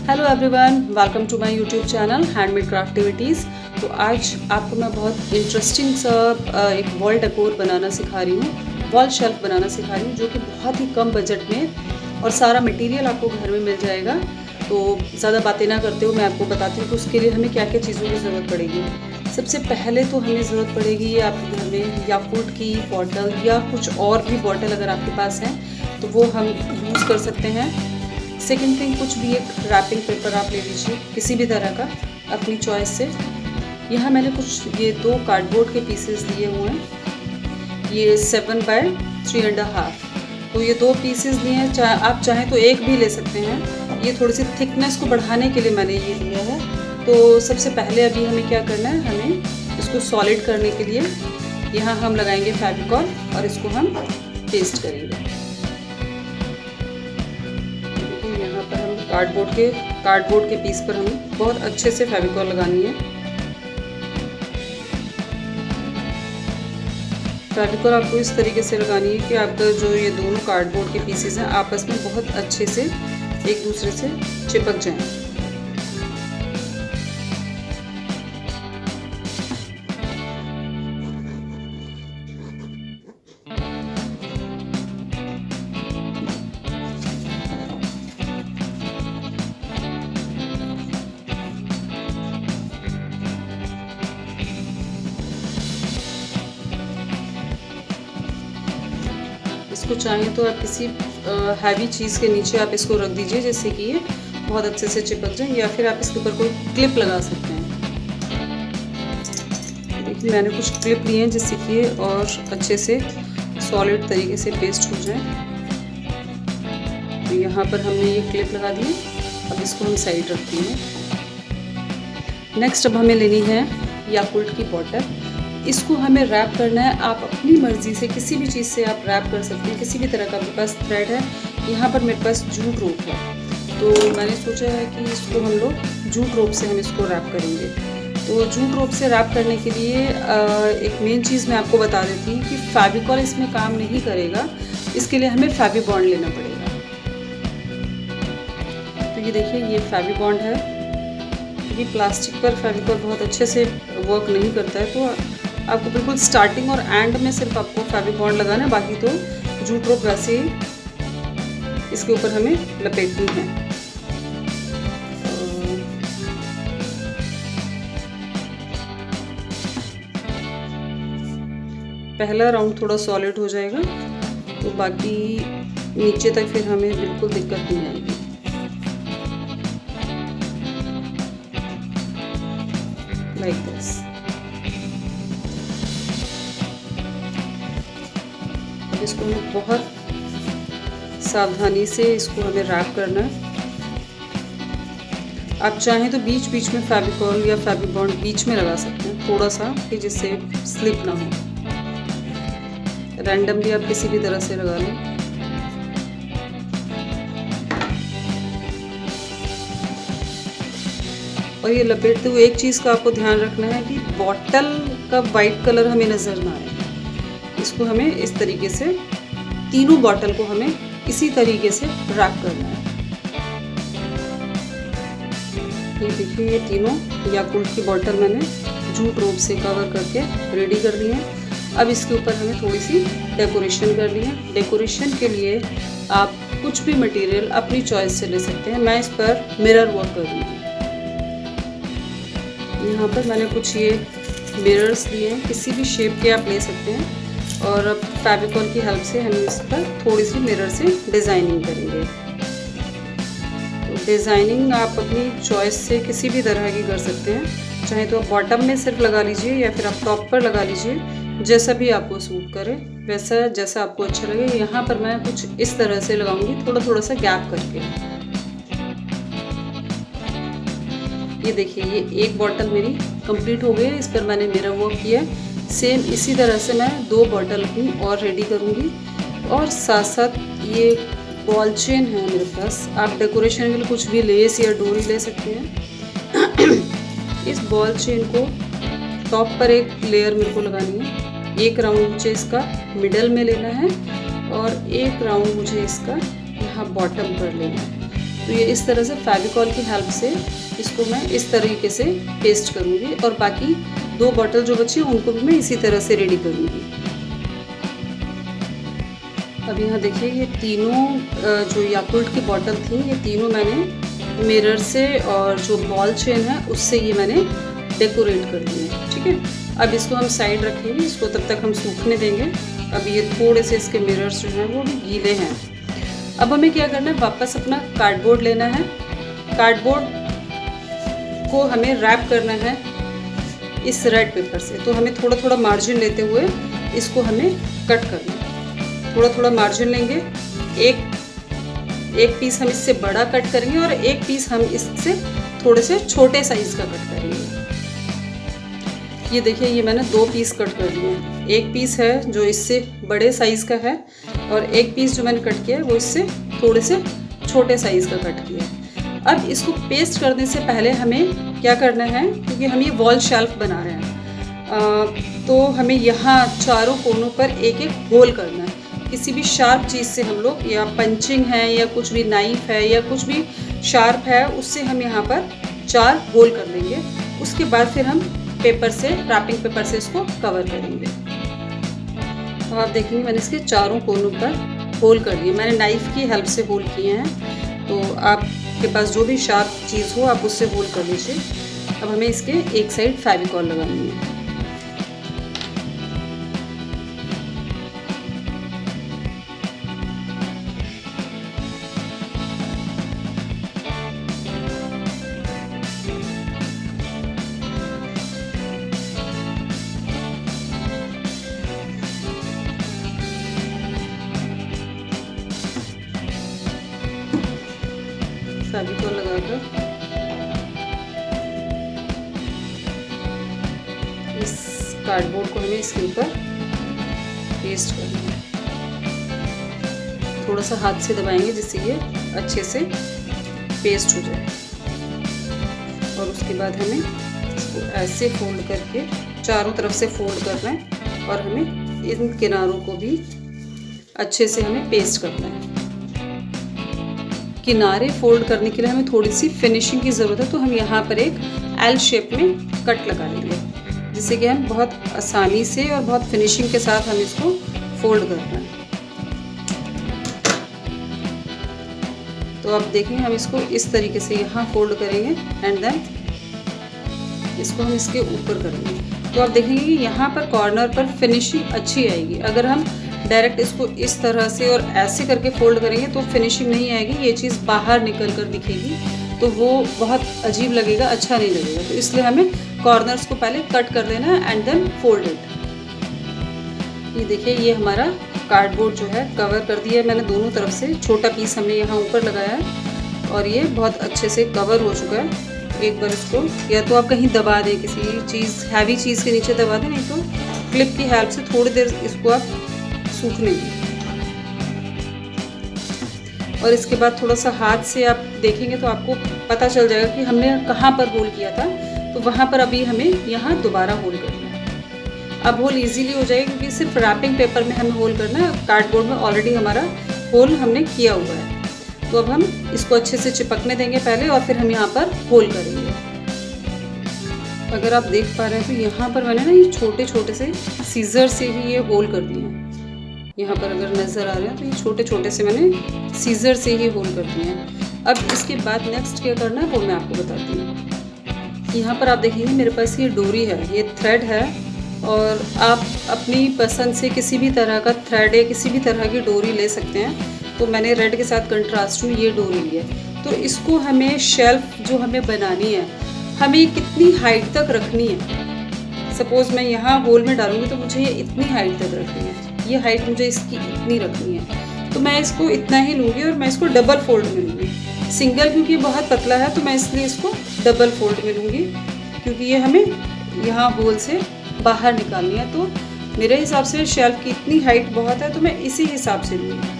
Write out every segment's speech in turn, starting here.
Hello everyone, welcome to my YouTube channel handmade craftivities. तो आज आपको मैं बहुत इंटरेस्टिंग सा एक वॉल डेकोर बनाना सिखा रही हूँ, वॉल शेल्फ बनाना सिखा रही हूँ, जो कि बहुत ही कम बजट में और सारा मटेरियल आपको घर में मिल जाएगा। तो ज़्यादा बातें ना करते हुए मैं आपको बताती हूँ कि उसके लिए हमें क्या क्या चीज़ों की ज़रूरत पड़ेगी। सबसे पहले तो हमें ज़रूरत पड़ेगी आपके घर में याकूल्ट की बॉटल या कुछ और भी बॉटल अगर आपके पास है तो वो हम यूज़ कर सकते हैं। सेकेंड थिंग, कुछ भी एक रैपिंग पेपर आप ले लीजिए किसी भी तरह का अपनी चॉइस से। यहाँ मैंने कुछ ये 2 कार्डबोर्ड के पीसेस लिए हुए हैं, ये 7 बाय 3.5। तो ये 2 पीसेस लिए हैं, आप चाहें तो एक भी ले सकते हैं। ये थोड़ी सी थिकनेस को बढ़ाने के लिए मैंने ये लिया है। तो सबसे पहले अभी हमें क्या करना है, हमें इसको सॉलिड करने के लिए यहाँ हम लगाएंगे फेविकॉल और इसको हम पेस्ट करेंगे। कार्डबोर्ड के पीस पर हमें बहुत अच्छे से फेविकॉल लगानी है। फेविकॉल आपको इस तरीके से लगानी है कि आपका जो ये दोनों कार्डबोर्ड के पीसेस हैं आपस में बहुत अच्छे से एक दूसरे से चिपक जाएं। इसको चाहें तो आप किसी हैवी चीज़ के नीचे आप इसको रख दीजिए जिससे कि ये बहुत अच्छे से चिपक जाए, या फिर आप इसके ऊपर कोई क्लिप लगा सकते हैं। देखिए मैंने कुछ क्लिप लिए हैं जिससे कि ये और अच्छे से सॉलिड तरीके से पेस्ट हो जाए। तो यहाँ पर हमने ये क्लिप लगा दी, अब इसको हम साइड रखते हैं। नेक्स्ट अब हमें लेनी है याकूल्ट की बॉटल। इसको हमें रैप करना है, आप अपनी मर्ज़ी से किसी भी चीज़ से आप रैप कर सकते हैं, किसी भी तरह का। आपके पास थ्रेड है, यहाँ पर मेरे पास जूट रोप है, तो मैंने सोचा है कि इसको हम लोग जूट रोप से हम इसको रैप करेंगे। तो जूट रोप से रैप करने के लिए एक मेन चीज़ मैं आपको बता देती हूँ कि फेविकॉल इसमें काम नहीं करेगा, इसके लिए हमें फेविबॉन्ड लेना पड़ेगा। तो ये देखिए ये फेविबॉन्ड है, ये प्लास्टिक पर फेविकॉल बहुत अच्छे से वर्क नहीं करता है, तो आपको बिल्कुल स्टार्टिंग और एंड में सिर्फ आपको फेविबॉन्ड लगाना है, बाकी तो जूट रोप वैसे ही इसके ऊपर हमें लपेटनी है। पहला राउंड थोड़ा सॉलिड हो जाएगा तो बाकी नीचे तक फिर हमें बिल्कुल दिक्कत नहीं आएगी। Like this. इसको हमें बहुत सावधानी से इसको हमें रैप करना है। आप चाहें तो बीच बीच में फेविकॉल या फेविबॉन्ड बीच में लगा सकते हैं थोड़ा सा, कि जिससे स्लिप ना हो। रैंडमली आप किसी भी तरह से लगा लें। और ये लपेटते हुए एक चीज़ का आपको ध्यान रखना है कि बॉटल का वाइट कलर हमें नज़र ना आए। इसको हमें इस तरीके से तीनों बॉटल को हमें इसी तरीके से रैप करना है। ये देखिए ये तीनों याकूल्ट की बॉटल मैंने जूट रोप से कवर करके रेडी कर ली है। अब इसके ऊपर हमें थोड़ी सी डेकोरेशन करनी है। डेकोरेशन के लिए आप कुछ भी मटेरियल अपनी चॉइस से ले सकते हैं। मैं इस पर मिरर वर्क करूँगी। यहाँ पर मैंने कुछ ये मिरर्स लिए हैं, किसी भी शेप के आप ले सकते हैं, और अब फेविकॉल की हेल्प से हम इस पर थोड़ी सी मिरर से डिज़ाइनिंग करेंगे। तो डिज़ाइनिंग आप अपनी चॉइस से किसी भी तरह की कर सकते हैं, चाहे तो आप बॉटम में सिर्फ लगा लीजिए या फिर आप टॉप पर लगा लीजिए, जैसा भी आपको सूट करे वैसा, जैसा आपको अच्छा लगे। यहाँ पर मैं कुछ इस तरह से लगाऊंगी, थोड़ा थोड़ा सा गैप करके। ये देखिए ये एक बॉटल मेरी कंप्लीट हो गई है, इस पर मैंने मिरर वर्क किया है। सेम इसी तरह से मैं 2 बॉटल अपनी और रेडी करूँगी। और साथ साथ ये बॉल चेन है मेरे पास, आप डेकोरेशन के लिए कुछ भी लेस या डोरी ले सकते हैं। इस बॉल चेन को टॉप पर एक लेयर मेरे को लगानी है, एक राउंड मुझे इसका मिडल में लेना है और एक राउंड मुझे इसका यहाँ बॉटम पर लेना है। तो ये इस तरह से फेविकॉल की हेल्प से इसको मैं इस तरीके से पेस्ट करूँगी और बाकी 2 बॉटल जो बची हैं उनको भी मैं इसी तरह से रेडी करूँगी। अब यहाँ देखिए ये तीनों जो याकुल्ट की बॉटल थी ये तीनों मैंने मिरर से और जो बॉल चेन है उससे ये मैंने डेकोरेट कर दिए। ठीक है, अब इसको हम साइड रखेंगे, इसको तब तक हम सूखने देंगे। अब ये थोड़े से इसके मिरर्स जो हैं वो भी गीले हैं। अब हमें क्या करना है, वापस अपना कार्डबोर्ड लेना है। कार्डबोर्ड को हमें रैप करना है इस रेड पेपर से। तो हमें थोड़ा थोड़ा मार्जिन लेते हुए इसको हमें कट करना है। थोड़ा थोड़ा मार्जिन लेंगे, एक पीस हम इससे बड़ा कट करेंगे और एक पीस हम इससे थोड़े से छोटे साइज़ का कट करेंगे। ये देखिए ये मैंने 2 पीस कट कर लिए हैं। एक पीस है जो इससे बड़े साइज़ का है और एक पीस जो मैंने कट किया है वो इससे थोड़े से छोटे साइज़ का कट किया है। अब इसको पेस्ट करने से पहले हमें क्या करना है, क्योंकि हम ये वॉल शेल्फ बना रहे हैं तो हमें यहाँ चारों कोनों पर एक एक होल करना है। किसी भी शार्प चीज़ से हम लोग, या पंचिंग है या कुछ भी नाइफ है या कुछ भी शार्प है, उससे हम यहाँ पर 4 होल कर लेंगे। उसके बाद फिर हम पेपर से, रैपिंग पेपर से इसको कवर करेंगे। अब आप देखेंगे मैंने इसके चारों कोनों पर होल कर दिए। मैंने नाइफ की हेल्प से होल किए हैं, तो आपके पास जो भी शार्प चीज़ हो आप उससे होल कर लीजिए। अब हमें इसके एक साइड फेविकॉल लगानी है। फेविकॉल लगाकर इस कार्डबोर्ड को हमें इसके ऊपर पेस्ट करना है। थोड़ा सा हाथ से दबाएंगे जिससे ये अच्छे से पेस्ट हो जाए। और उसके बाद हमें इसको ऐसे फोल्ड करके चारों तरफ से फोल्ड करना है और हमें इन किनारों को भी अच्छे से हमें पेस्ट करना है। किनारे फोल्ड करने के लिए हमें थोड़ी सी फिनिशिंग की ज़रूरत है, तो हम यहाँ पर एक एल शेप में कट लगा लेंगे, जिससे कि हम बहुत आसानी से और बहुत फिनिशिंग के साथ हम इसको फोल्ड कर पाएँ। तो आप देखेंगे हम इसको इस तरीके से यहाँ फोल्ड करेंगे एंड देन इसको हम इसके ऊपर करेंगे। तो आप देखेंगे कि यहाँ पर कॉर्नर पर फिनिशिंग अच्छी आएगी। अगर हम डायरेक्ट इसको इस तरह से और ऐसे करके फोल्ड करेंगे तो फिनिशिंग नहीं आएगी, ये चीज़ बाहर निकल कर दिखेगी, तो वो बहुत अजीब लगेगा, अच्छा नहीं लगेगा। तो इसलिए हमें कॉर्नर्स को पहले कट कर लेना है एंड देन फोल्ड इट। ये देखिए ये हमारा कार्डबोर्ड जो है कवर कर दिया है मैंने दोनों तरफ से। छोटा पीस हमने यहाँ ऊपर लगाया है और ये बहुत अच्छे से कवर हो चुका है। एक बार इसको या तो आप कहीं दबा दें, किसी चीज़ हैवी चीज़ के नीचे दबा दें, नहीं तो क्लिप की हेल्प से थोड़ी देर इसको आप सूखने दें। और इसके बाद थोड़ा सा हाथ से आप देखेंगे तो आपको पता चल जाएगा कि हमने कहाँ पर होल किया था, तो वहाँ पर अभी हमें यहाँ दोबारा होल करना है। अब होल इजीली हो जाएगा क्योंकि सिर्फ रैपिंग पेपर में हमें होल करना है, कार्डबोर्ड में ऑलरेडी हमारा होल हमने किया हुआ है। तो अब हम इसको अच्छे से चिपकने देंगे पहले और फिर हम यहाँ पर होल करेंगे। अगर आप देख पा रहे हैं तो यहाँ पर मैंने ना ये छोटे छोटे से सीजर से ही ये होल कर दिए हैं। यहाँ पर अगर नज़र आ रहे हैं तो ये छोटे छोटे से मैंने सीजर से ही होल कर दिए हैं। अब इसके बाद नेक्स्ट क्या करना है वो मैं आपको बताती हूँ। यहाँ पर आप देखेंगे मेरे पास ये डोरी है, ये थ्रेड है, और आप अपनी पसंद से किसी भी तरह का थ्रेड या किसी भी तरह की डोरी ले सकते हैं। तो मैंने रेड के साथ कंट्रास्ट में ये डोरी ली है। तो इसको हमें शेल्फ जो हमें बनानी है, हमें कितनी हाइट तक रखनी है। सपोज़ मैं यहाँ होल में डालूंगी तो मुझे ये इतनी हाइट तक रखनी है, ये हाइट मुझे इसकी इतनी रखनी है। तो मैं इसको इतना ही लूँगी और मैं इसको डबल फोल्ड में लूँगी। सिंगल क्योंकि बहुत पतला है तो मैं इसलिए इसको डबल फोल्ड में लूँगी, क्योंकि ये हमें यहाँ होल से बाहर निकालनी है। तो मेरे हिसाब से शेल्फ की इतनी हाइट बहुत है तो मैं इसी हिसाब से लूँगी।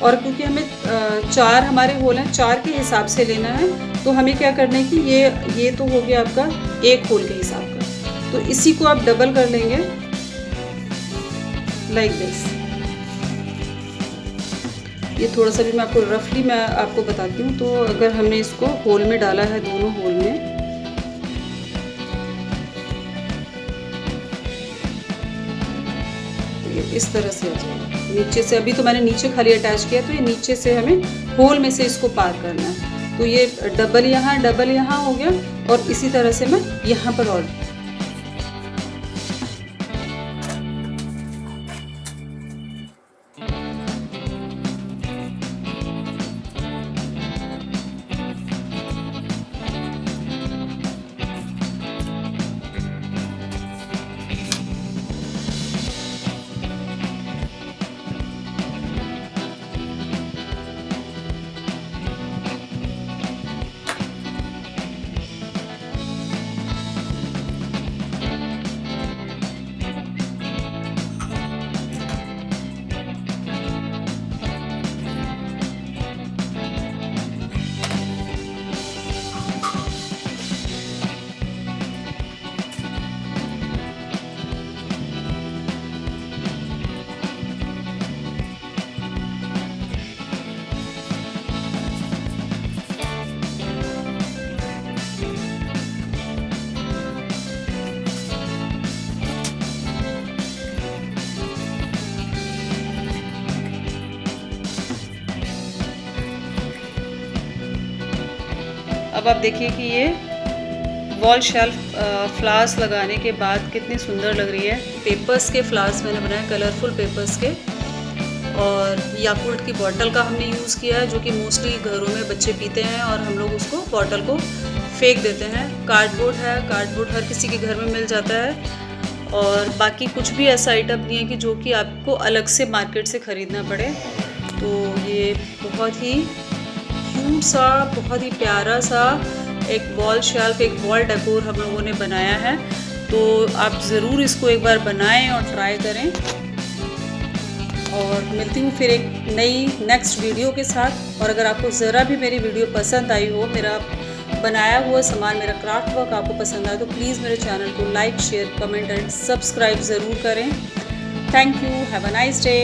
और क्योंकि हमें 4 हमारे होल हैं, 4 के हिसाब से लेना है, तो हमें क्या करना है कि ये तो हो गया आपका एक होल के हिसाब का, तो इसी को आप डबल कर लेंगे लाइक दिस। ये थोड़ा सा भी मैं आपको रफली मैं आपको बताती हूँ। तो अगर हमने इसको होल में डाला है, दोनों होल में, ये इस तरह से आ जाएगा नीचे से। अभी तो मैंने नीचे खाली अटैच किया, तो ये नीचे से हमें होल में से इसको पार करना है। तो ये डबल यहाँ हो गया, और इसी तरह से मैं यहाँ पर और अब आप देखिए कि ये वॉल शेल्फ फ्लावर्स लगाने के बाद कितनी सुंदर लग रही है। पेपर्स के फ्लावर्स मैंने बनाए, कलरफुल पेपर्स के, और याकुल्ट की बॉटल का हमने यूज़ किया है, जो कि मोस्टली घरों में बच्चे पीते हैं और हम लोग उसको बॉटल को फेंक देते हैं। कार्डबोर्ड है, कार्डबोर्ड हर किसी के घर में मिल जाता है, और बाकी कुछ भी ऐसा आइटम नहीं है कि जो कि आपको अलग से मार्केट से ख़रीदना पड़े। तो ये बहुत ही क्यूट सा, बहुत ही प्यारा सा एक वॉल शेल्फ, एक वॉल डेकोर हम लोगों ने बनाया है। तो आप ज़रूर इसको एक बार बनाएं और ट्राई करें। और मिलती हूँ फिर एक नई नेक्स्ट वीडियो के साथ। और अगर आपको ज़रा भी मेरी वीडियो पसंद आई हो, मेरा बनाया हुआ सामान, मेरा क्राफ्ट वर्क आपको पसंद आए, तो प्लीज़ मेरे चैनल को like, share, comment and subscribe ज़रूर करें। Thank you, have a nice day.